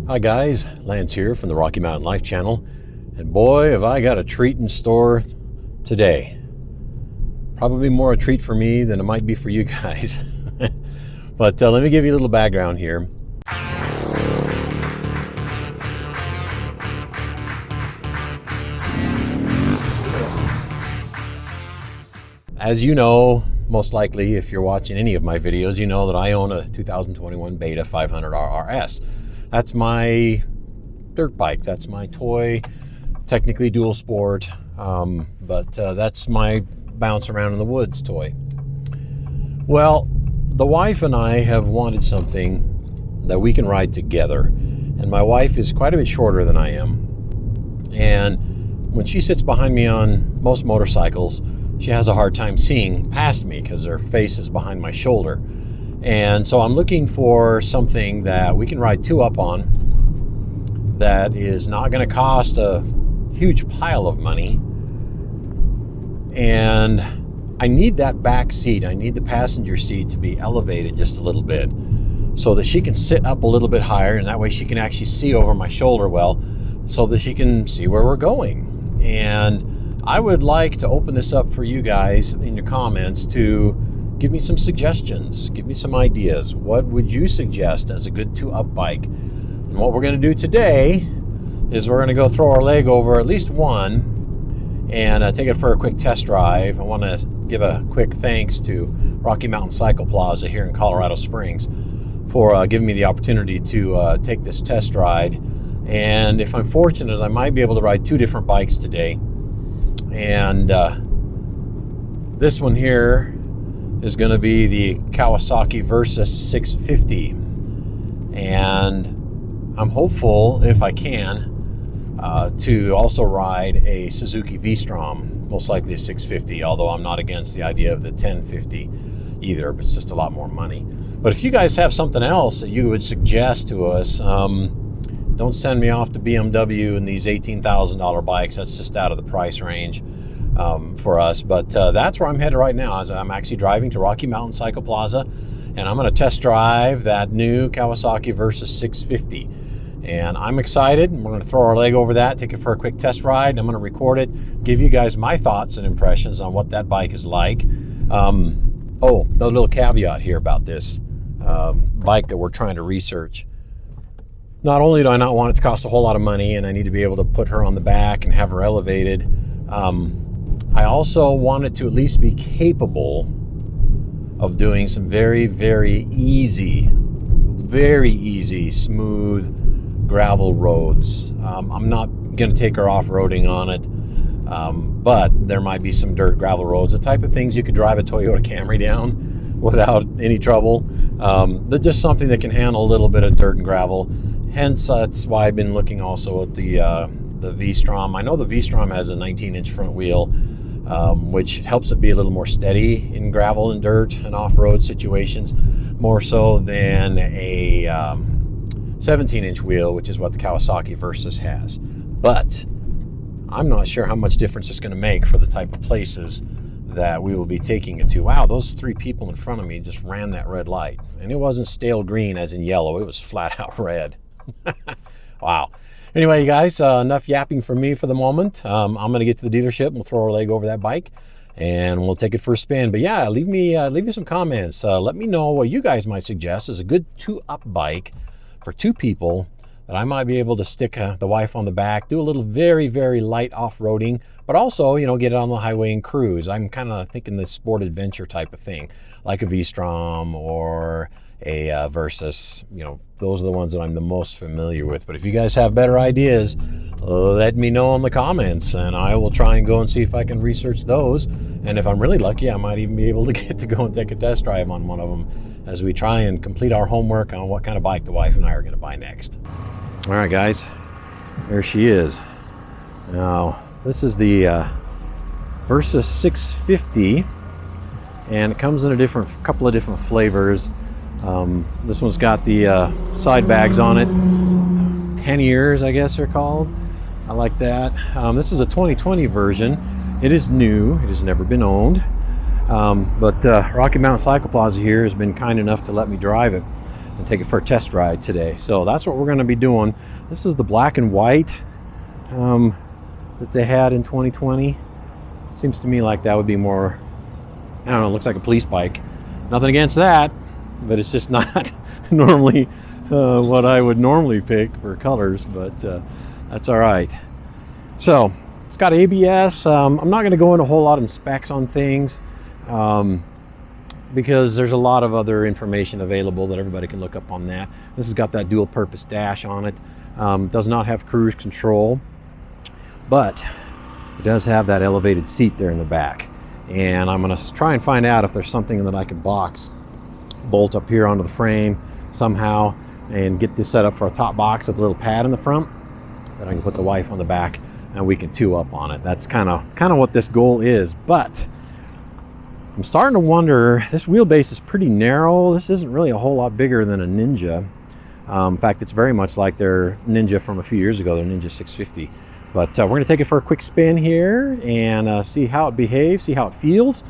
Hi guys, Lance here from the Rocky Mountain Life channel, and boy have I got a treat in store today. Probably more a treat for me than it might be for you guys. But let me give you a little background here. As you know, most likely if you're watching any of my videos, you know that I own a 2021 Beta 500R RS. That's my dirt bike. That's my toy, technically dual sport, but that's my bounce around in the woods toy. Well, the wife and I have wanted something that we can ride together, and my wife is quite a bit shorter than I am, and when she sits behind me on most motorcycles, she has a hard time seeing past me because her face is behind my shoulder. And so I'm looking for something that we can ride two up on that is not going to cost a huge pile of money. And I need that back seat. I need the passenger seat to be elevated just a little bit so that she can sit up a little bit higher, and that way she can actually see over my shoulder well, so that she can see where we're going. And I would like to open this up for you guys in your comments to give me some suggestions, give me some ideas. What would you suggest as a good two-up bike? And what we're going to do today is we're going to go throw our leg over at least one and take it for a quick test drive. I want to give a quick thanks to Rocky Mountain Cycle Plaza here in Colorado Springs for giving me the opportunity to take this test ride. And if I'm fortunate, I might be able to ride two different bikes today. And this one here is going to be the Kawasaki Versys 650, and I'm hopeful, if I can, to also ride a Suzuki VStrom, most likely a 650, although I'm not against the idea of the 1050 either, but it's just a lot more money. But if you guys have something else that you would suggest to us, don't send me off to BMW and these $18,000 bikes. That's just out of the price range for us. But that's where I'm headed right now. As I'm actually driving to Rocky Mountain Cycle Plaza, and I'm going to test drive that new Kawasaki Versys 650. And I'm excited. We're going to throw our leg over that, take it for a quick test ride. I'm going to record it, give you guys my thoughts and impressions on what that bike is like. Oh, the little caveat here about this bike that we're trying to research. Not only do I not want it to cost a whole lot of money, and I need to be able to put her on the back and have her elevated, I also want it to at least be capable of doing some very, very easy, smooth gravel roads. I'm not going to take her off-roading on it, but there might be some dirt gravel roads, the type of things you could drive a Toyota Camry down without any trouble. They're just something that can handle a little bit of dirt and gravel. Hence, that's why I've been looking also at the VStrom. I know the VStrom has a 19-inch front wheel, which helps it be a little more steady in gravel and dirt and off-road situations, more so than a 17-inch wheel, which is what the Kawasaki Versys has. But I'm not sure how much difference it's going to make for the type of places that we will be taking it to. Wow, those three people in front of me just ran that red light. And it wasn't stale green as in yellow, it was flat out red. Wow. Anyway, you guys, enough yapping for me for the moment. I'm going to get to the dealership and we'll throw our leg over that bike and we'll take it for a spin. But yeah, leave me some comments. Let me know what you guys might suggest as a good two-up bike for two people that I might be able to stick the wife on the back, do a little very, very light off-roading, but also, you know, get it on the highway and cruise. I'm kind of thinking this sport adventure type of thing, like a VStrom or a Versys. You know, those are the ones that I'm the most familiar with. But if you guys have better ideas, let me know in the comments, and I will try and go and see if I can research those. And if I'm really lucky, I might even be able to get to go and take a test drive on one of them as we try and complete our homework on what kind of bike the wife and I are going to buy next. All right, guys, there she is. Now, this is the Versys 650, and it comes in a couple of different flavors. This one's got the side bags on it, panniers, I guess they're called. I like that. This is a 2020 version. It is new. It has never been owned. But Rocky Mountain Cycle Plaza here has been kind enough to let me drive it. and take it for a test ride today. So that's what we're going to be doing. This is the black and white that they had in 2020. Seems to me like that would be more, I don't know, looks like a police bike. Nothing against that, but it's just not normally what I would normally pick for colors, but that's all right. So it's got ABS. I'm not going to go into a whole lot of specs on things because there's a lot of other information available that everybody can look up on that. This has got that dual purpose dash on it. Does not have cruise control, but it does have that elevated seat there in the back. And I'm going to try and find out if there's something that I can bolt up here onto the frame somehow and get this set up for a top box with a little pad in the front that I can put the wife on the back and we can two up on it. That's kind of what this goal is. But I'm starting to wonder, this wheelbase is pretty narrow. This isn't really a whole lot bigger than a Ninja. In fact, it's very much like their Ninja from a few years ago, their Ninja 650. But we're going to take it for a quick spin here and see how it behaves, see how it feels,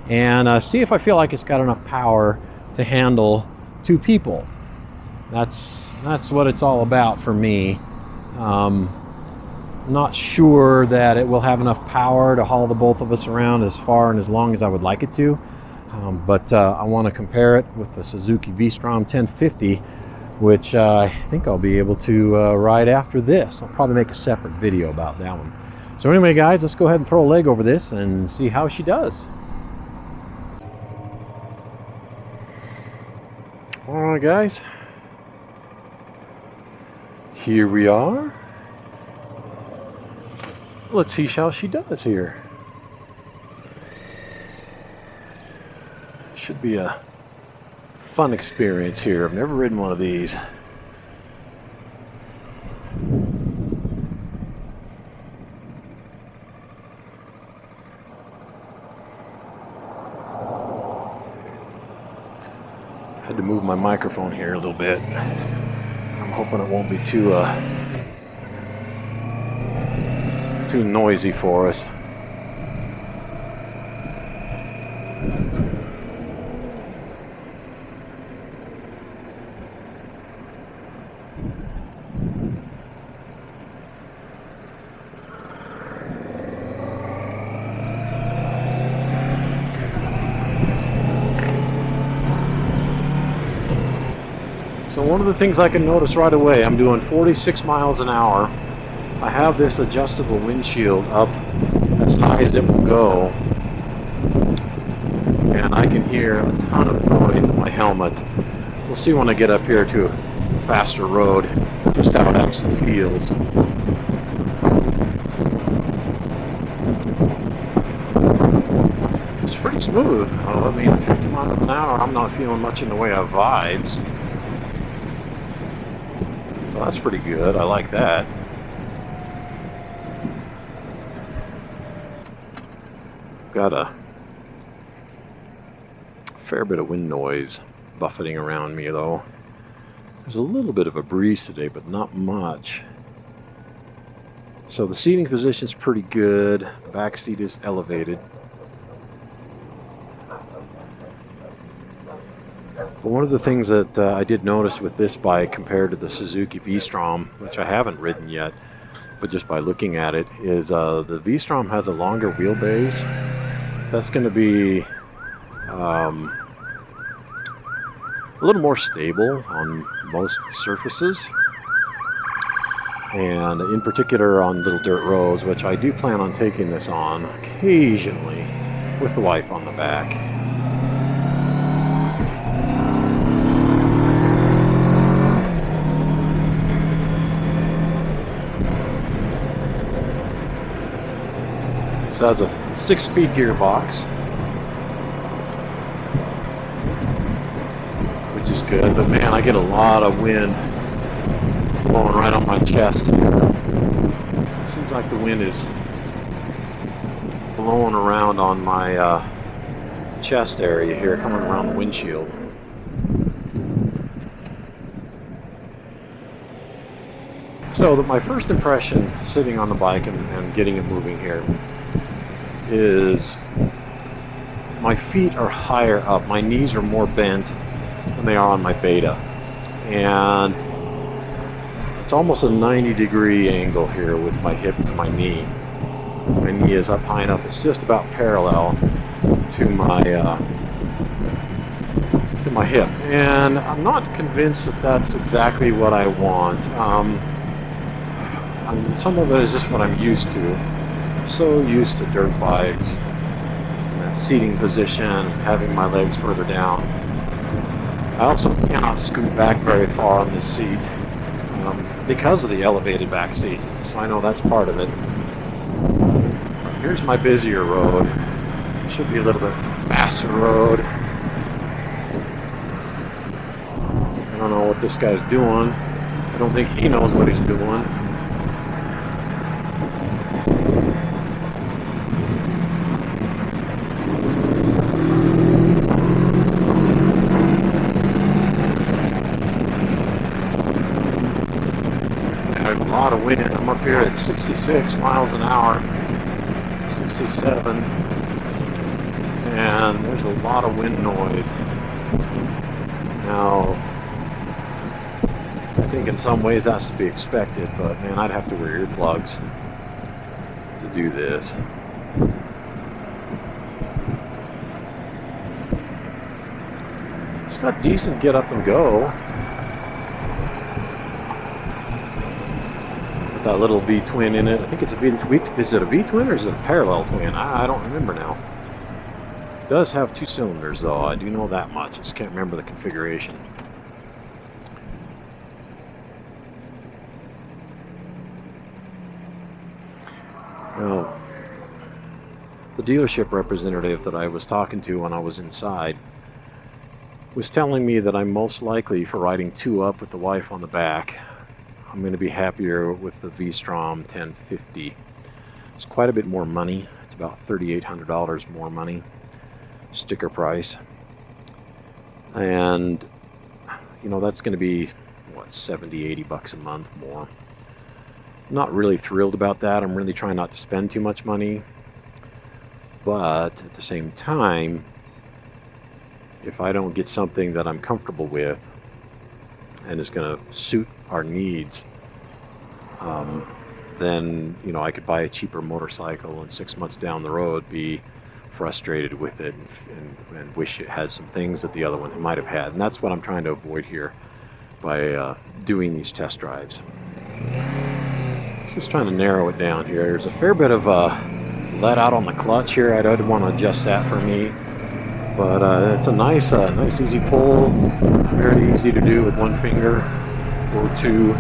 and see if I feel like it's got enough power to handle two people. That's what it's all about for me. Not sure that it will have enough power to haul the both of us around as far and as long as I would like it to. But I want to compare it with the Suzuki VStrom 1050, which I think I'll be able to ride after this. I'll probably make a separate video about that one. So anyway, guys, let's go ahead and throw a leg over this and see how she does. All right, guys. Here we are. Let's see how she does here. Should be a fun experience here. I've never ridden one of these. Had to move my microphone here a little bit. I'm hoping it won't be too noisy for us. So one of the things I can notice right away, I'm doing 46 miles an hour. I have this adjustable windshield up as high as it will go, and I can hear a ton of noise in my helmet. We'll see when I get up here to a faster road just how it actually feels. It's pretty smooth. I mean, 50 miles an hour, I'm not feeling much in the way of vibes. So that's pretty good. I like that. Got a fair bit of wind noise buffeting around me, though. There's a little bit of a breeze today, but not much. So the seating position is pretty good. The back seat is elevated. But one of the things that I did notice with this bike compared to the Suzuki VStrom, which I haven't ridden yet, but just by looking at it, is the VStrom has a longer wheelbase. That's going to be a little more stable on most surfaces, and in particular on little dirt roads, which I do plan on taking this on occasionally with the wife on the back. So that's a 6-speed gearbox, which is good, but man, I get a lot of wind blowing right on my chest here. Seems like the wind is blowing around on my chest area here, coming around the windshield. So my first impression sitting on the bike and getting it moving here is my feet are higher up. My knees are more bent than they are on my Beta. and it's almost a 90-degree angle here with my hip to my knee. My knee is up high enough; it's just about parallel to my hip, and I'm not convinced that that's exactly what I want. Some of it is just what I'm used to. I'm so used to dirt bikes, and that seating position, having my legs further down. I also cannot scoot back very far on this seat because of the elevated back seat, so I know that's part of it. Here's my busier road. It should be a little bit faster road. I don't know what this guy's doing. I don't think he knows what he's doing. A lot of wind. I'm up here at 66 miles an hour, 67, and there's a lot of wind noise. Now, I think in some ways that's to be expected, but man, I'd have to wear earplugs to do this. It's got decent get up and go. That little V-twin in it. I think it's a V-twin. Is it a V-twin or is it a parallel twin? I don't remember now. It does have 2 cylinders though. I do know that much. I just can't remember the configuration. Now, the dealership representative that I was talking to when I was inside was telling me that I'm most likely, for riding 2 up with the wife on the back, I'm going to be happier with the VStrom 1050. It's quite a bit more money. It's about $3,800 more money, sticker price. And, you know, that's going to be, what, 70, 80 bucks a month more. I'm not really thrilled about that. I'm really trying not to spend too much money. But at the same time, if I don't get something that I'm comfortable with and is going to suit our needs, then, you know, I could buy a cheaper motorcycle and 6 months down the road be frustrated with it and wish it had some things that the other one might have had. And that's what I'm trying to avoid here by doing these test drives. Just trying to narrow it down here. There's a fair bit of let out on the clutch here. I don't want to adjust that for me. But it's a nice easy pull, very easy to do with one finger or 2.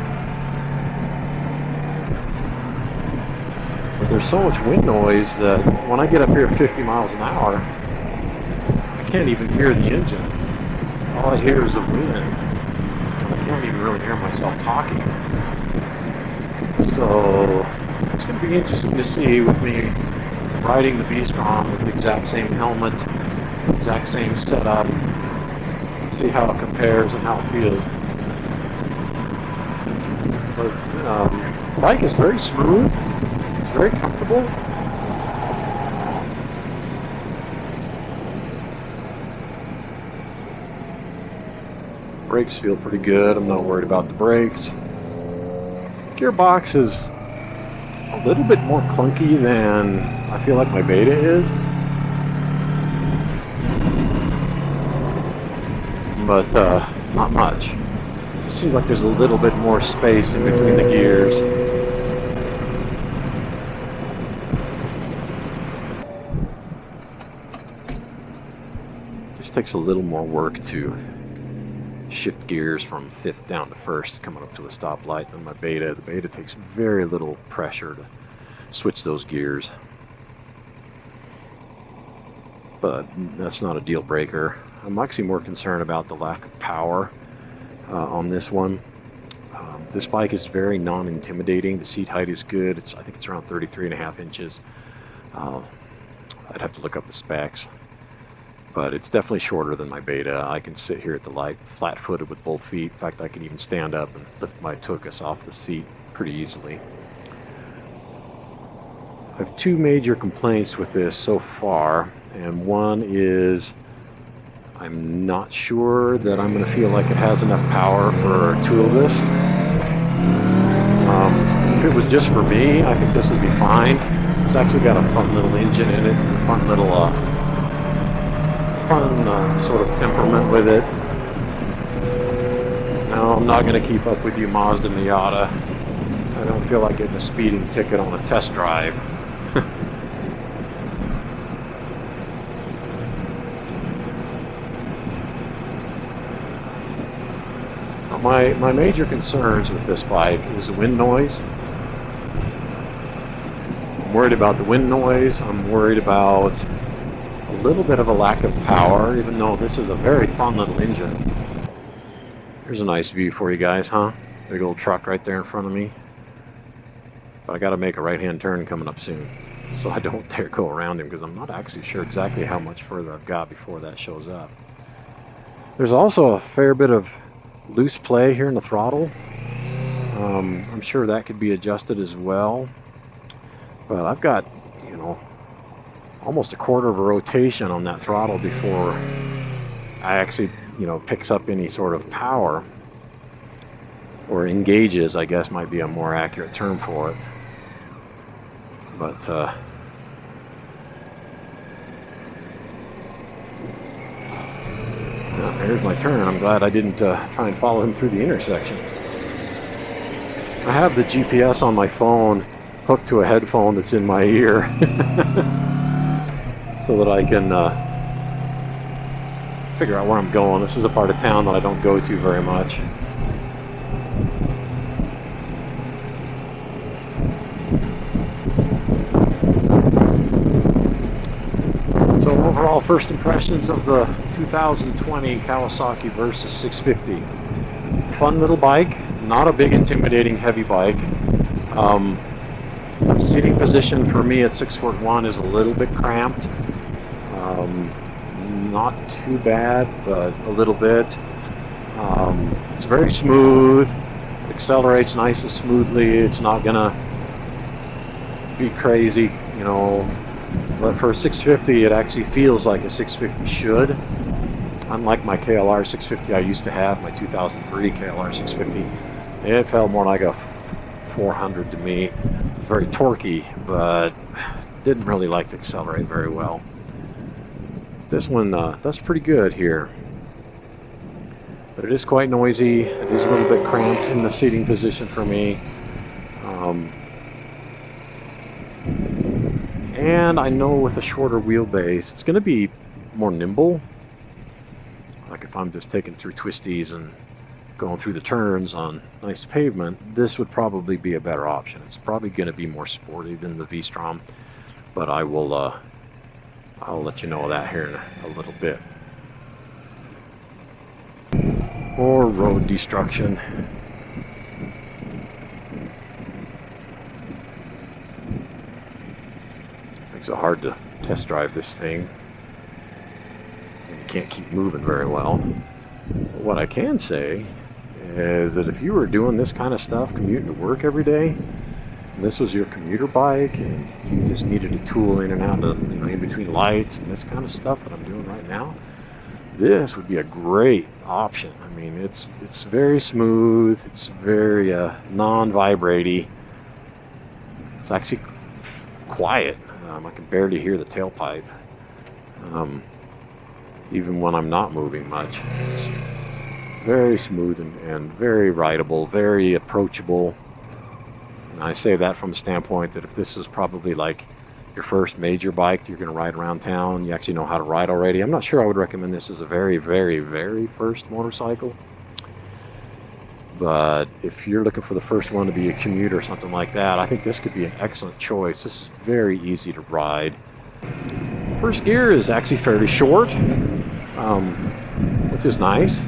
But there's so much wind noise that when I get up here at 50 miles an hour, I can't even hear the engine. All I hear is the wind. I can't even really hear myself talking. So it's going to be interesting to see with me riding the VStrom with the exact same helmet, exact same setup, see how it compares and how it feels. But the bike is very smooth, it's very comfortable. Brakes feel pretty good, I'm not worried about the brakes. Gearbox is a little bit more clunky than I feel like my Beta is. But not much. It just seems like there's a little bit more space in between the gears. Just takes a little more work to shift gears from 5th down to 1st coming up to the stoplight than my Beta. The Beta takes very little pressure to switch those gears. But that's not a deal breaker. I'm actually more concerned about the lack of power on this one. This bike is very non-intimidating. The seat height is good. I think it's around 33.5 inches. I'd have to look up the specs. But it's definitely shorter than my Beta. I can sit here at the light flat-footed with both feet. In fact, I can even stand up and lift my tuchus off the seat pretty easily. I have 2 major complaints with this so far, and one is I'm not sure that I'm going to feel like it has enough power for two of this. If it was just for me, I think this would be fine. It's actually got a fun little engine in it, a fun little sort of temperament with it. No, I'm not going to keep up with you, Mazda Miata. I don't feel like getting a speeding ticket on a test drive. My major concerns with this bike is the wind noise. I'm worried about the wind noise. I'm worried about a little bit of a lack of power, even though this is a very fun little engine. Here's a nice view for you guys, huh? Big old truck right there in front of me. But I got to make a right-hand turn coming up soon, so I don't dare go around him because I'm not actually sure exactly how much further I've got before that shows up. There's also a fair bit of loose play here in the throttle. I'm sure that could be adjusted as well. But I've got, you know, almost a quarter of a rotation on that throttle before I actually, you know, picks up any sort of power, or engages, I guess might be a more accurate term for it. But there's my turn. I'm glad I didn't try and follow him through the intersection. I have the GPS on my phone hooked to a headphone that's in my ear so that I can figure out where I'm going. This is a part of town that I don't go to very much. So overall, first impressions of the 2020 Kawasaki Versys 650. Fun little bike, not a big intimidating heavy bike. Seating position for me at 6'1" is a little bit cramped. Not too bad, but a little bit. It's very smooth, accelerates nice and smoothly. It's not gonna be crazy, you know. But for a 650, it actually feels like a 650 should. Unlike my KLR 650 I used to have, my 2003 KLR 650, it felt more like a 400 to me. Very torquey, but didn't really like to accelerate very well. This one, that's pretty good here. But it is quite noisy. It is a little bit cramped in the seating position for me. And I know with a shorter wheelbase, it's going to be more nimble. Like if I'm just taking through twisties and going through the turns on nice pavement, this would probably be a better option. It's probably going to be more sporty than the VStrom, but I will I'll let you know that here in a little bit. Or road destruction. Makes it hard to test drive this thing. You can't keep moving very well. But what I can say is that if you were doing this kind of stuff, commuting to work every day, and this was your commuter bike, and you just needed a tool in and out of, you know, in between lights and this kind of stuff that I'm doing right now, this would be a great option. I mean, it's very smooth, it's very non-vibraty. It's actually quiet. I can barely hear the tailpipe, even when I'm not moving much. It's very smooth and very rideable, very approachable. And I say that from a standpoint that if this is probably like your first major bike you're going to ride around town, you actually know how to ride already. I'm not sure I would recommend this as a very, very, very first motorcycle. But if you're looking for the first one to be a commute or something like that, I think this could be an excellent choice. This is very easy to ride. First gear is actually fairly short, which is nice.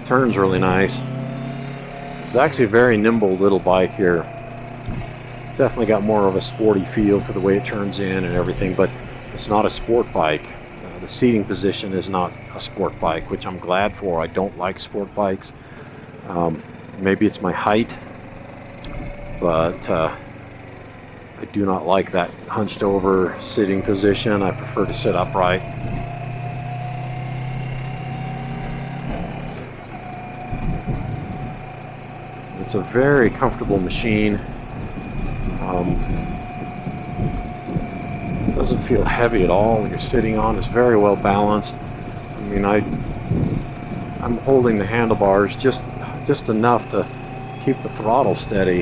Turns really nice. It's actually a very nimble little bike here. It's definitely got more of a sporty feel to the way it turns in and everything, but it's not a sport bike. The seating position is not a sport bike, which I'm glad for. I don't like sport bikes. Maybe it's my height, but I do not like that hunched over sitting position. I prefer to sit upright. It's a very comfortable machine. Doesn't feel heavy at all when you're sitting on. It's very well balanced. I mean, I'm holding the handlebars just enough to keep the throttle steady,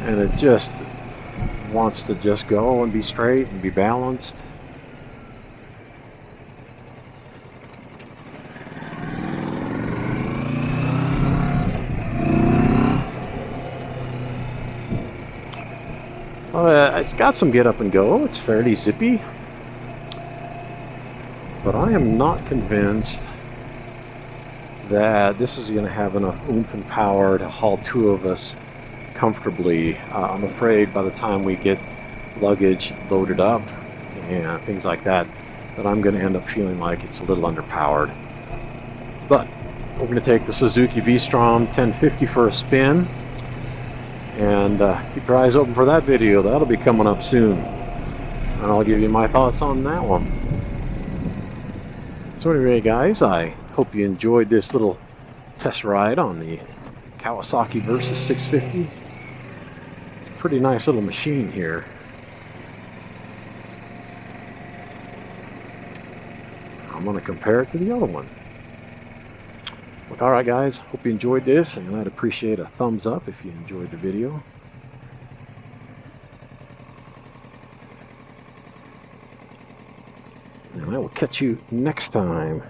and it just wants to just go and be straight and be balanced. It's got some get up and go. It's fairly zippy, but I am not convinced that this is going to have enough oomph and power to haul two of us comfortably. I'm afraid by the time we get luggage loaded up and things like that, that I'm going to end up feeling like it's a little underpowered. But we're going to take the Suzuki VStrom 1050 for a spin, and keep your eyes open for that video. That'll be coming up soon, and I'll give you my thoughts on that one. So anyway, guys, I hope you enjoyed this little test ride on the Kawasaki Versys 650. It's a pretty nice little machine here. I'm going to compare it to the other one. Alright guys, hope you enjoyed this, and I'd appreciate a thumbs up if you enjoyed the video. And I will catch you next time.